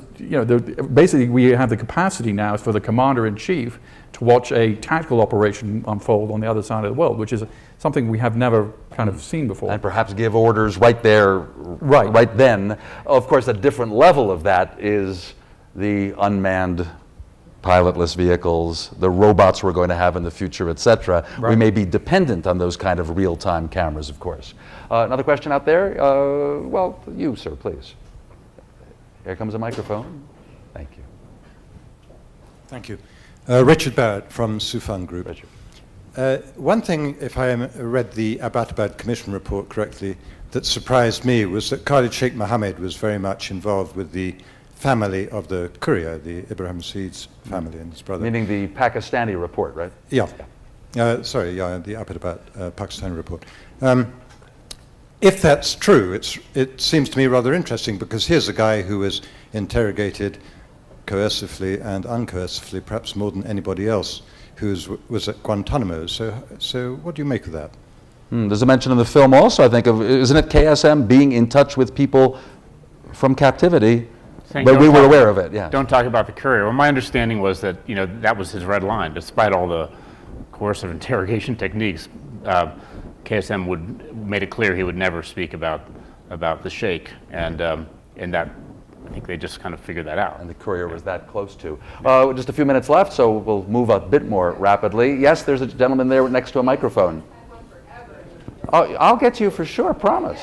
basically we have the capacity now for the commander-in-chief to watch a tactical operation unfold on the other side of the world, which is something we have never kind of seen before. And perhaps give orders right there, right then. Of course, a different level of that is the unmanned pilotless vehicles, the robots we're going to have in the future, etc. Right. We may be dependent on those kind of real-time cameras, of course. Another question out there? Well, you, sir, please. Here comes a microphone. Thank you. Thank you. Richard Barrett from Sufan Group. Richard. One thing, if I read the Abbottabad Commission report correctly, that surprised me was that Khalid Sheikh Mohammed was very much involved with the family of the courier, the Ibrahim Said's family and his brother. Meaning the Pakistani report, right? Yeah. The Abbottabad Pakistani report. If that's true, it seems to me rather interesting, because here's a guy who was interrogated coercively and uncoercively, perhaps more than anybody else, who was at Guantanamo. So what do you make of that? There's a mention in the film also, I think, of, isn't it KSM being in touch with people from captivity, but we were aware of it, yeah. Don't talk about the courier. Well, my understanding was that, that was his red line, despite all the coercive interrogation techniques. KSM made it clear he would never speak about the Sheikh, and that I think they just kind of figured that out. And the courier was that close to. Just a few minutes left, so we'll move a bit more rapidly. Yes, there's a gentleman there next to a microphone. Oh, I'll get to you for sure, promise.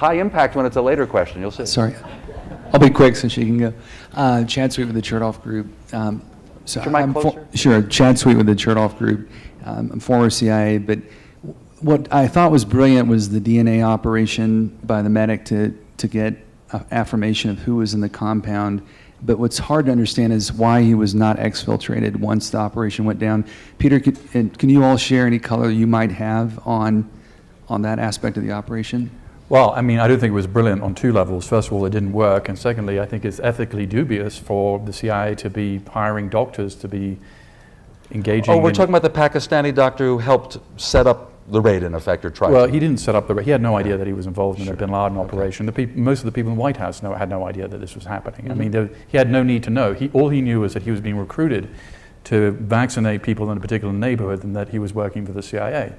high impact when it's a later question. You'll see. Sorry. I'll be quick so she can go. Chad Sweet with the Chertoff Group. So Put your mic closer. Sure, Chad Sweet with the Chertoff Group. I'm former CIA, but what I thought was brilliant was the DNA operation by the medic to get affirmation of who was in the compound. But what's hard to understand is why he was not exfiltrated once the operation went down. Peter, can you all share any color you might have on that aspect of the operation? Well, I mean, I don't think it was brilliant on two levels. First of all, it didn't work. And secondly, I think it's ethically dubious for the CIA to be hiring doctors to be engaging we're talking about the Pakistani doctor who helped set up the raid, in effect, or tried Well, to. he didn't set up the raid. He had no idea that he was involved in the bin Laden operation. Most of the people in the White House had no idea that this was happening. I mean, he had no need to know. All he knew was that he was being recruited to vaccinate people in a particular neighborhood and that he was working for the CIA.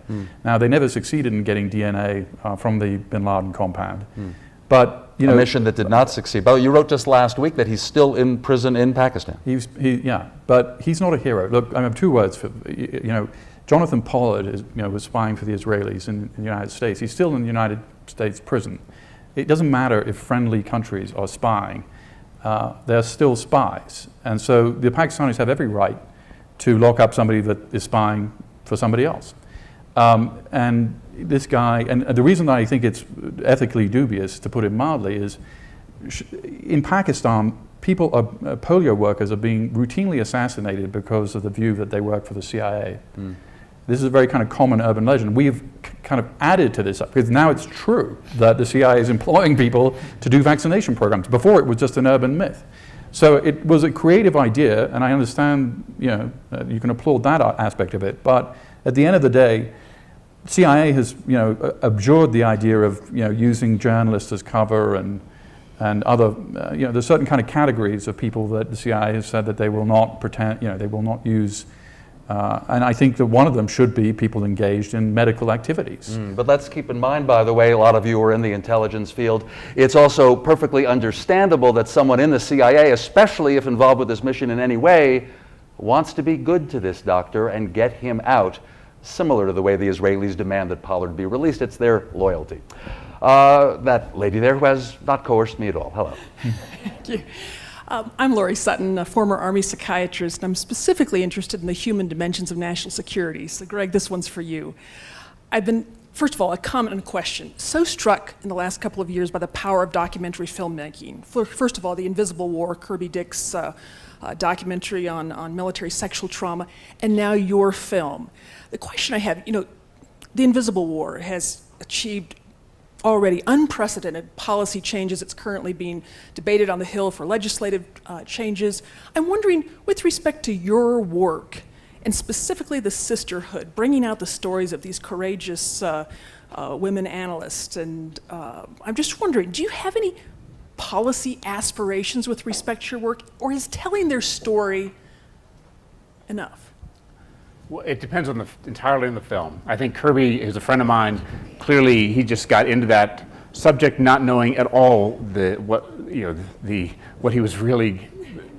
Now, they never succeeded in getting DNA from the bin Laden compound. But, you know, a mission that did not succeed. But you wrote just last week that he's still in prison in Pakistan. Yeah, but he's not a hero. Look, I have two words for, you know, Jonathan Pollard was spying for the Israelis in the United States. He's still in the United States prison. It doesn't matter if friendly countries are spying. They're still spies. And so the Pakistanis have every right to lock up somebody that is spying for somebody else. And this guy, and the reason that I think it's ethically dubious, to put it mildly, is in Pakistan, polio workers are being routinely assassinated because of the view that they work for the CIA. This is a very kind of common urban legend. We've kind of added to this, because now it's true that the CIA is employing people to do vaccination programs. Before it was just an urban myth. So it was a creative idea, and I understand, you can applaud that aspect of it, but at the end of the day, CIA has, abjured the idea of, using journalists as cover and other, there's certain kind of categories of people that the CIA has said that they will not pretend, they will not use. And I think that one of them should be people engaged in medical activities. But let's keep in mind, by the way, a lot of you are in the intelligence field. It's also perfectly understandable that someone in the CIA, especially if involved with this mission in any way, wants to be good to this doctor and get him out, similar to the way the Israelis demand that Pollard be released. It's their loyalty. That lady there who has not coerced me at all. Hello. Thank you. I'm Lori Sutton, a former Army psychiatrist, and I'm specifically interested in the human dimensions of national security. So, Greg, this one's for you. I've been, first of all, a comment and a question. So struck in the last couple of years by the power of documentary filmmaking. First of all, The Invisible War, Kirby Dick's documentary on military sexual trauma, and now your film. The question I have, The Invisible War has achieved already unprecedented policy changes. It's currently being debated on the Hill for legislative changes. I'm wondering, with respect to your work, and specifically the sisterhood, bringing out the stories of these courageous women analysts, and I'm just wondering, do you have any policy aspirations with respect to your work, or is telling their story enough? Well, it depends on entirely on the film. I think Kirby is a friend of mine. Clearly, he just got into that subject not knowing at all what he was really.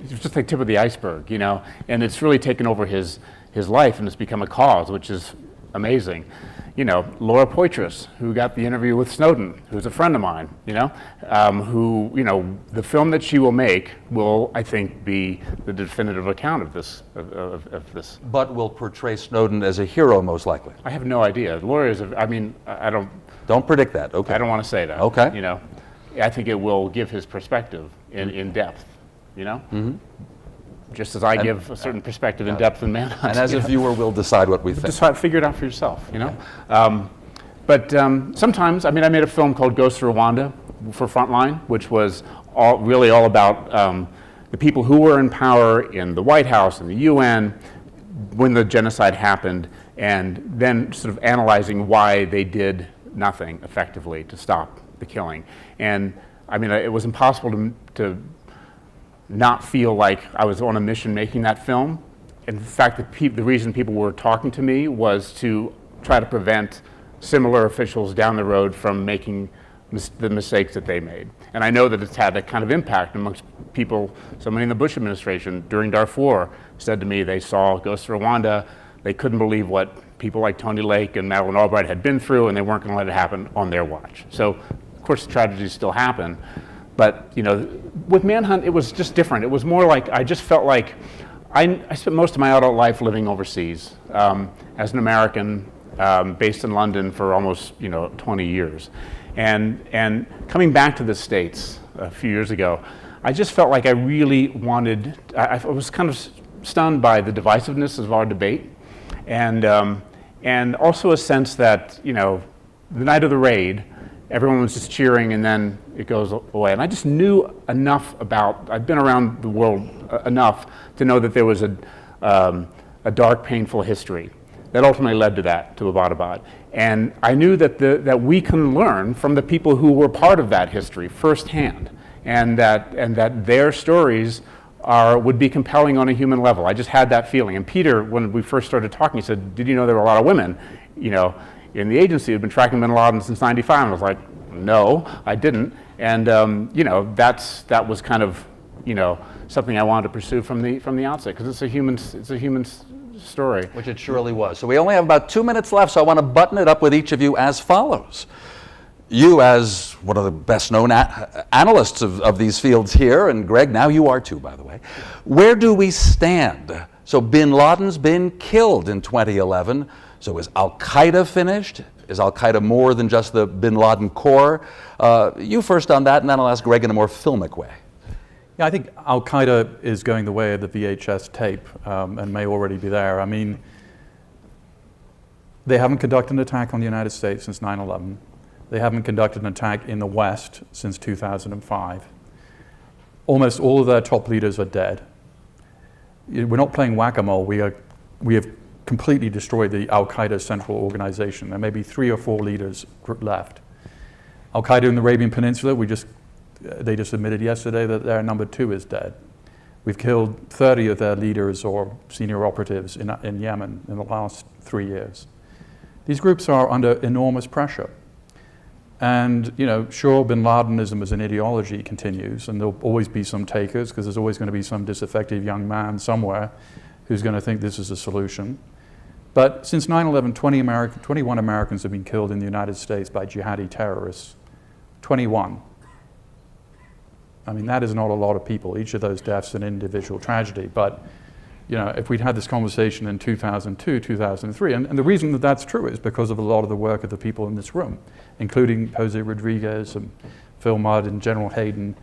It was just the tip of the iceberg, and it's really taken over his life, and it's become a cause, which is amazing. Laura Poitras, who got the interview with Snowden, who's a friend of mine, who, the film that she will make will, I think, be the definitive account of this. Of this. But will portray Snowden as a hero, most likely. I have no idea. Laura is, I don't. Don't predict that, okay. I don't want to say that. Okay. I think it will give his perspective in depth, Just as I give a certain perspective in depth in Manhunt. And as a viewer, we'll decide what we think. Figure it out for yourself, But sometimes, I made a film called Ghosts of Rwanda for Frontline, which was really all about the people who were in power in the White House and the UN when the genocide happened, and then sort of analyzing why they did nothing effectively to stop the killing. And it was impossible to not feel like I was on a mission making that film. In fact, the reason people were talking to me was to try to prevent similar officials down the road from making the mistakes that they made. And I know that it's had a kind of impact amongst people. Somebody in the Bush administration during Darfur said to me they saw Ghosts of Rwanda, they couldn't believe what people like Tony Lake and Madeleine Albright had been through, and they weren't going to let it happen on their watch. So course, tragedies still happen. But, you know, with Manhunt, it was just different. It was more like, I just felt like, I spent most of my adult life living overseas as an American, based in London for almost, 20 years. And coming back to the States a few years ago, I just felt like I really wanted, I was kind of stunned by the divisiveness of our debate, and also a sense that, the night of the raid, everyone was just cheering and then it goes away. And I just knew enough I'd been around the world enough to know that there was a dark, painful history that ultimately led to Abbottabad. And I knew that we can learn from the people who were part of that history firsthand, and that their stories would be compelling on a human level. I just had that feeling. And Peter, when we first started talking, he said, "Did you know there were a lot of women, in the agency who'd been tracking bin Laden since '95?" And I was like, "No, I didn't." And that was kind of something I wanted to pursue from the outset, because it's a human story. Which it surely was. So we only have about 2 minutes left, so I want to button it up with each of you as follows. You, as one of the best-known analysts of these fields here, and Greg, now you are too, by the way, where do we stand? So bin Laden's been killed in 2011. So is Al-Qaeda finished? Is Al-Qaeda more than just the bin Laden core? You first on that, and then I'll ask Greg in a more filmic way. Yeah, I think Al-Qaeda is going the way of the VHS tape and may already be there. I mean, they haven't conducted an attack on the United States since 9/11. They haven't conducted an attack in the West since 2005. Almost all of their top leaders are dead. We're not playing whack-a-mole. We have completely destroyed the Al-Qaeda central organization. There may be 3 or 4 leaders left. Al-Qaeda in the Arabian Peninsula, they just admitted yesterday that their number 2 is dead. We've killed 30 of their leaders or senior operatives in Yemen in the last 3 years. These groups are under enormous pressure. And, sure, bin Ladenism as an ideology continues, and there'll always be some takers, because there's always going to be some disaffected young man somewhere who's going to think this is a solution. But since 9/11, 21 Americans have been killed in the United States by jihadi terrorists. 21. I mean, that is not a lot of people. Each of those deaths is an individual tragedy. But, if we'd had this conversation in 2002, 2003, and the reason that that's true is because of a lot of the work of the people in this room, including Jose Rodriguez and Phil Mudd and General Hayden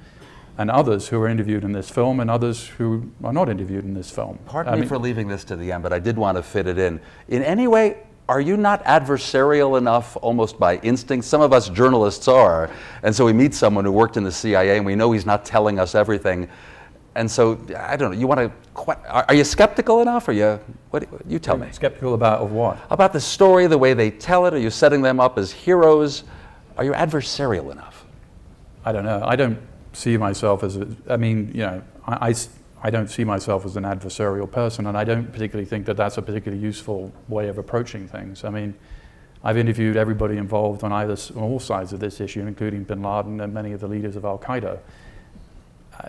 and others who are interviewed in this film, and others who are not interviewed in this film. Pardon me for leaving this to the end, but I did want to fit it in. In any way, are you not adversarial enough, almost by instinct? Some of us journalists are, and so we meet someone who worked in the CIA, and we know he's not telling us everything. And so, I don't know, you want to, are you skeptical enough? You tell me. Skeptical about what? About the story, the way they tell it. Are you setting them up as heroes? Are you adversarial enough? I don't know. I don't see myself as, I don't see myself as an adversarial person, and I don't particularly think that that's a particularly useful way of approaching things. I mean, I've interviewed everybody involved on all sides of this issue, including bin Laden and many of the leaders of Al-Qaeda.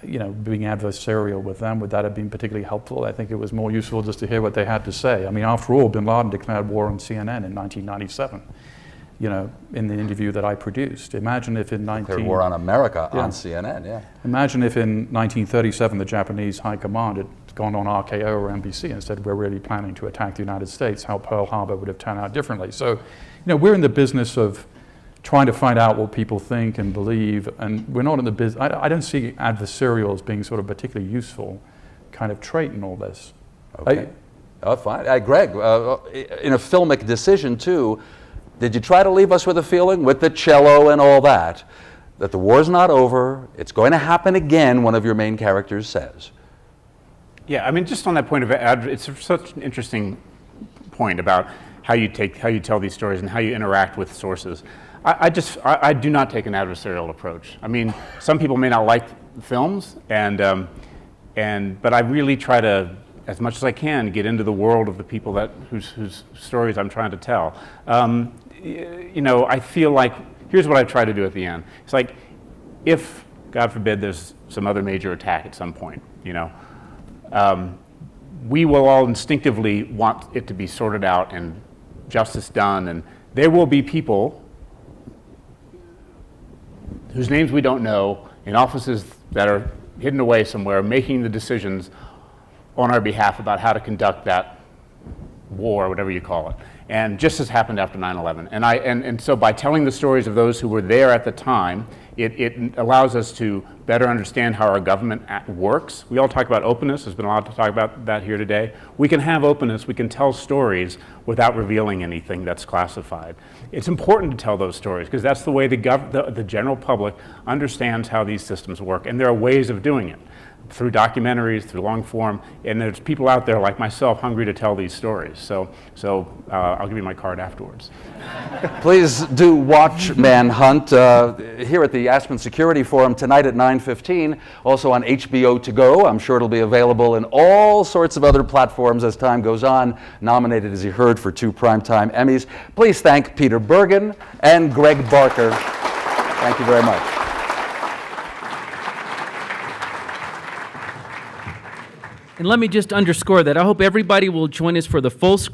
Being adversarial with them, would that have been particularly helpful? I think it was more useful just to hear what they had to say. I mean, after all, bin Laden declared war on CNN in 1997, in the interview that I produced. Imagine if in Declared war on America on CNN, yeah. Imagine if in 1937 the Japanese High Command had gone on RKO or NBC and said, we're really planning to attack the United States, how Pearl Harbor would have turned out differently. So, we're in the business of trying to find out what people think and believe, and we're not in the business. I don't see adversarial as being sort of particularly useful kind of trait in all this. Okay. Fine. Greg, in a filmic decision too, did you try to leave us with a feeling, with the cello and all that the war's not over, it's going to happen again, one of your main characters says? Yeah, I mean, just on that point of it's such an interesting point about how you tell these stories and how you interact with sources. I do not take an adversarial approach. I mean, some people may not like films, but I really try to, as much as I can, get into the world of the people whose stories I'm trying to tell. I feel like, here's what I try to do at the end. It's like, if, God forbid, there's some other major attack at some point, we will all instinctively want it to be sorted out and justice done, and there will be people whose names we don't know, in offices that are hidden away somewhere, making the decisions on our behalf about how to conduct that war, whatever you call it. And just as happened after 9/11. And so by telling the stories of those who were there at the time, it allows us to better understand how our government works. We all talk about openness. There's been a lot to talk about that here today. We can have openness. We can tell stories without revealing anything that's classified. It's important to tell those stories because that's the way the general public understands how these systems work. And there are ways of doing it, through documentaries, through long form, and there's people out there like myself hungry to tell these stories. So I'll give you my card afterwards. Please do watch Manhunt here at the Aspen Security Forum tonight at 9:15, also on HBO To Go. I'm sure it'll be available in all sorts of other platforms as time goes on, nominated, as you heard, for 2 Primetime Emmys. Please thank Peter Bergen and Greg Barker. Thank you very much. And let me just underscore that I hope everybody will join us for the full screen